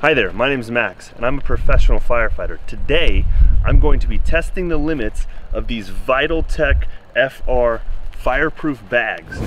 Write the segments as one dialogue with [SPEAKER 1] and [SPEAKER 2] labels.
[SPEAKER 1] Hi there, my name is Max and I'm a professional firefighter. Today I'm going to be testing the limits of these Vitaltech FR fireproof bags.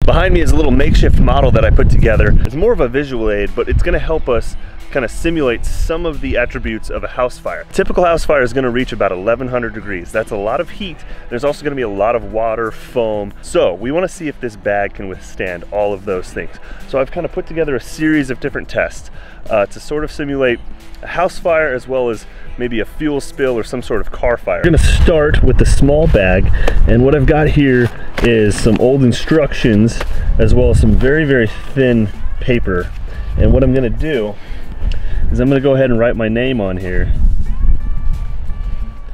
[SPEAKER 1] Behind me is a little makeshift model that I put together. It's more of a visual aid, but it's going to help us kind of simulate some of the attributes of a house fire. Typical house fire is going to reach about 1100 degrees. That's a lot of heat. There's also going to be a lot of water, foam. So we want to see if this bag can withstand all of those things. So I've kind of put together a series of different tests to sort of simulate a house fire as well as maybe a fuel spill or some sort of car fire. We're going to start with the small bag, and what I've got here is some old instructions as well as some very, very thin paper. And what I'm going to do is I'm going to go ahead and write my name on here.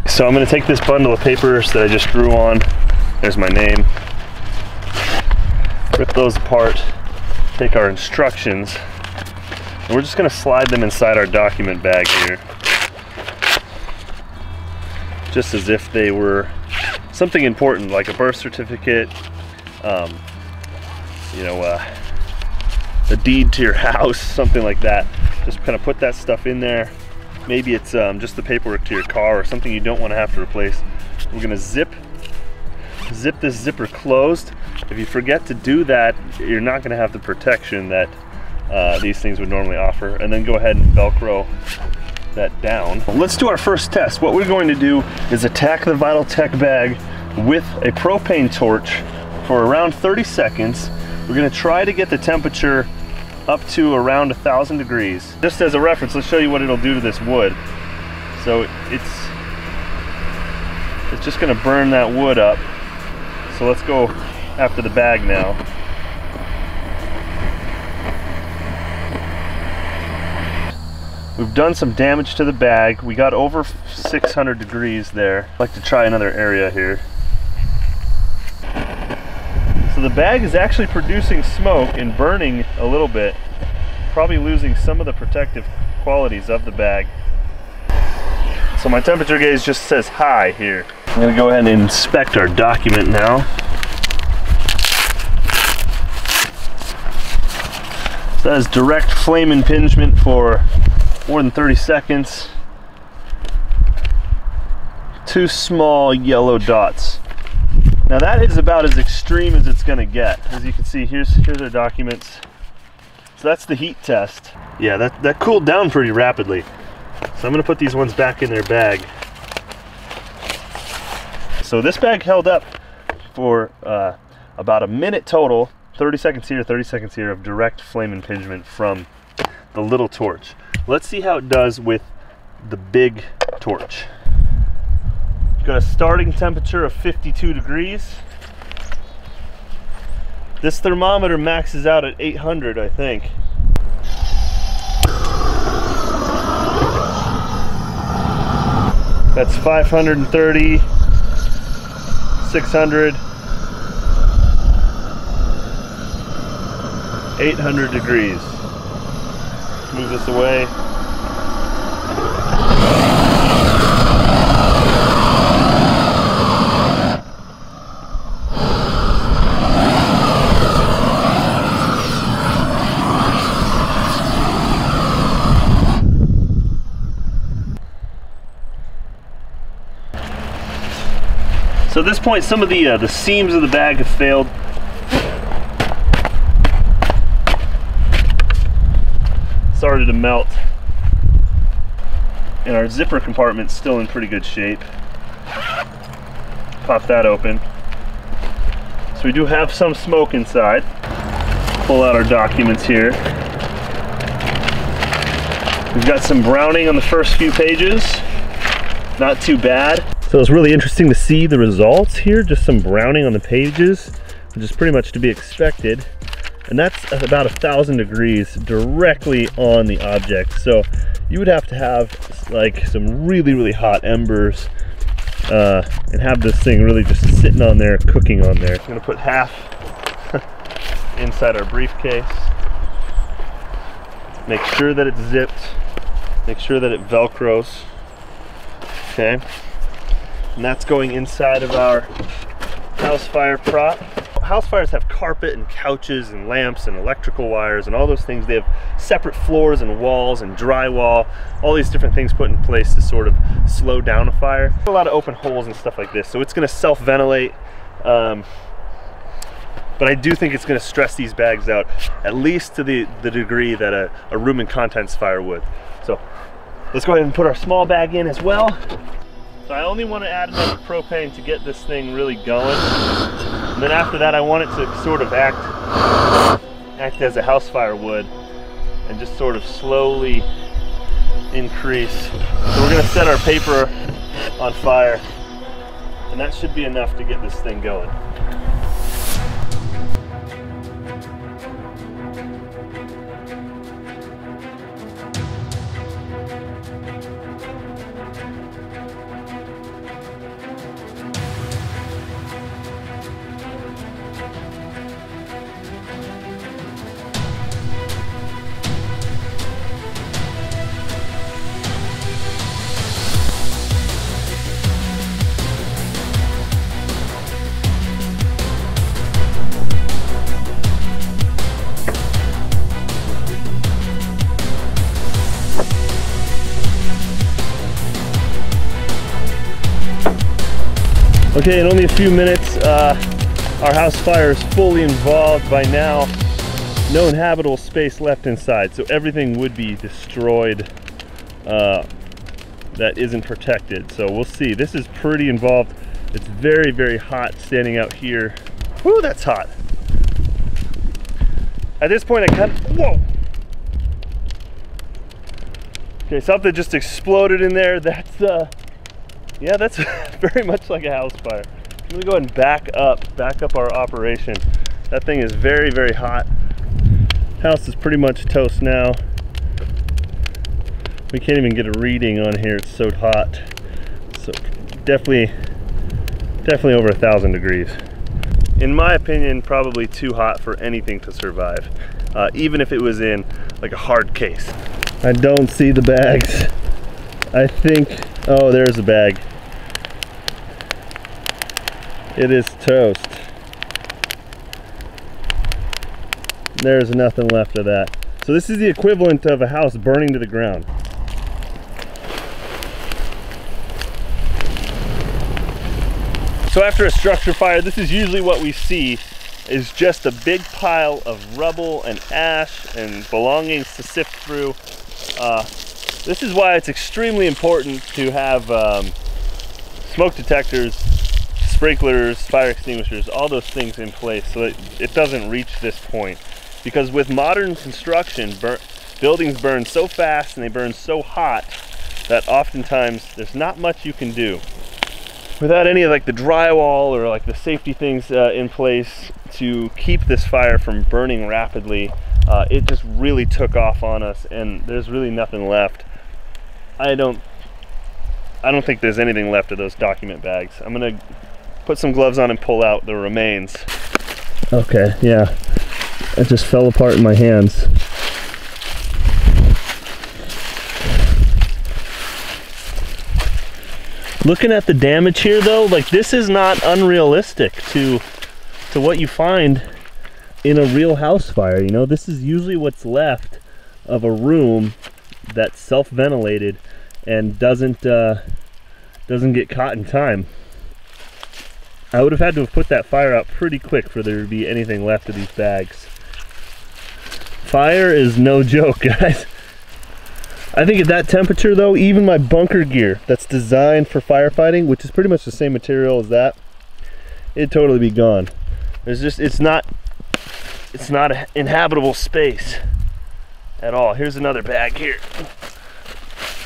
[SPEAKER 1] So I'm going to take this bundle of papers that I just drew on. There's my name. Rip those apart, take our instructions, and we're just going to slide them inside our document bag here, just as if they were something important like a birth certificate, a deed to your house, something like that. Just kind of put that stuff in there. Maybe it's just the paperwork to your car or something you don't want to have to replace. We're going to zip this zipper closed. If you forget to do that, you're not going to have the protection that these things would normally offer. And then go ahead and Velcro that down. Let's do our first test. What we're going to do is attack the Vitaltech bag with a propane torch for around 30 seconds. We're going to try to get the temperature up to around 1000 degrees. Just as a reference, let's show you what it'll do to this wood. So it's just going to burn that wood up. So let's go after the bag now. We've done some damage to the bag. We got over 600 degrees there. I'd like to try another area here. So the bag is actually producing smoke and burning a little bit, probably losing some of the protective qualities of the bag. So my temperature gauge just says high here. I'm going to go ahead and inspect our document now. So that is direct flame impingement for more than 30 seconds. 2 small yellow dots. Now that is about as extreme as it's going to get. As you can see, here's our documents. So that's the heat test. Yeah, that cooled down pretty rapidly. So I'm going to put these ones back in their bag. So this bag held up for about a minute total. 30 seconds here, 30 seconds here of direct flame impingement from the little torch. Let's see how it does with the big torch. Got a starting temperature of 52 degrees. This thermometer maxes out at 800, I think. That's 530, 600, 800 degrees. Let's move this away. So at this point, some of the seams of the bag have failed. Started to melt. And our zipper compartment's still in pretty good shape. Pop that open. So we do have some smoke inside. Pull out our documents here. We've got some browning on the first few pages. Not too bad. So it's really interesting to see the results here, just some browning on the pages, which is pretty much to be expected. And that's at about 1000 degrees directly on the object. So you would have to have like some really, really hot embers and have this thing really just sitting on there, cooking on there. I'm gonna put half inside our briefcase. Make sure that it's zipped. Make sure that it Velcros. Okay, and that's going inside of our house fire prop. House fires have carpet and couches and lamps and electrical wires and all those things. They have separate floors and walls and drywall, all these different things put in place to sort of slow down a fire. A lot of open holes and stuff like this, so it's going to self-ventilate, but I do think it's going to stress these bags out, at least to the degree that a room and contents fire would. So let's go ahead and put our small bag in as well. So I only want to add enough propane to get this thing really going. And then after that, I want it to sort of act as a house fire would and just sort of slowly increase. So we're going to set our paper on fire, and that should be enough to get this thing going. Okay, in only a few minutes, our house fire is fully involved. By now, no inhabitable space left inside, so everything would be destroyed that isn't protected. So we'll see. This is pretty involved. It's very, very hot standing out here. Whoo, that's hot. At this point, whoa! Okay, something just exploded in there. That's yeah, that's very much like a house fire. I'm gonna go ahead and back up our operation. That thing is very, very hot. House is pretty much toast now. We can't even get a reading on here, it's so hot. So definitely over 1,000 degrees. In my opinion, probably too hot for anything to survive, even if it was in like a hard case. I don't see the bags. I think, oh, there's a bag. It is toast. There's nothing left of that. So this is the equivalent of a house burning to the ground. So after a structure fire, this is usually what we see, is just a big pile of rubble and ash and belongings to sift through. This is why it's extremely important to have smoke detectors, sprinklers, fire extinguishers, all those things in place so that it doesn't reach this point. Because with modern construction, buildings burn so fast and they burn so hot that oftentimes there's not much you can do. Without any of like the drywall or like the safety things in place to keep this fire from burning rapidly, it just really took off on us and there's really nothing left. I don't think there's anything left of those document bags. I'm gonna put some gloves on and pull out the remains. Okay, yeah, it just fell apart in my hands. Looking at the damage here though, like this is not unrealistic to what you find in a real house fire. You know, this is usually what's left of a room that's self-ventilated and doesn't get caught in time. I would have had to have put that fire out pretty quick for there to be anything left of these bags. Fire is no joke, guys. I think at that temperature though, even my bunker gear that's designed for firefighting, which is pretty much the same material as that, it'd totally be gone. There's just, it's not an inhabitable space at all. Here's another bag here.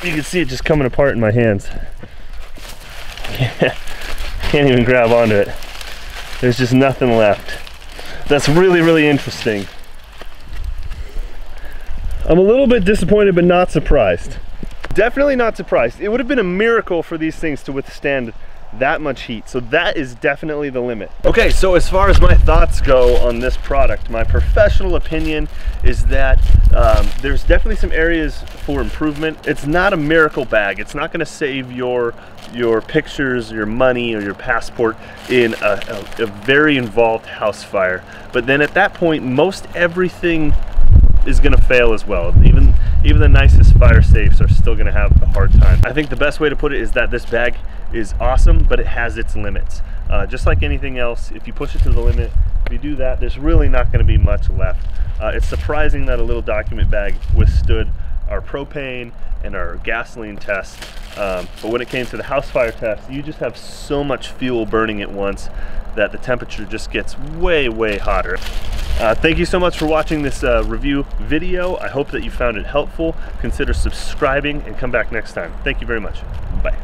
[SPEAKER 1] You can see it just coming apart in my hands. Can't even grab onto it. There's just nothing left. That's really, really interesting. I'm a little bit disappointed, but not surprised. Definitely not surprised. It would have been a miracle for these things to withstand that much heat. So that is definitely the limit. Okay, so as far as my thoughts go on this product, my professional opinion is that there's definitely some areas for improvement. It's not a miracle bag. It's not gonna save your pictures, your money, or your passport in a very involved house fire. But then at that point, most everything is gonna fail as well. Even the nicest fire safes are still gonna have a hard time. I think the best way to put it is that this bag is awesome, but it has its limits. Just like anything else, if you push it to the limit, if you do that, there's really not gonna be much left. It's surprising that a little document bag withstood our propane and our gasoline test, but when it came to the house fire test, you just have so much fuel burning at once that the temperature just gets way, way hotter. Thank you so much for watching this review video. I hope that you found it helpful. Consider subscribing and come back next time. Thank you very much. Bye.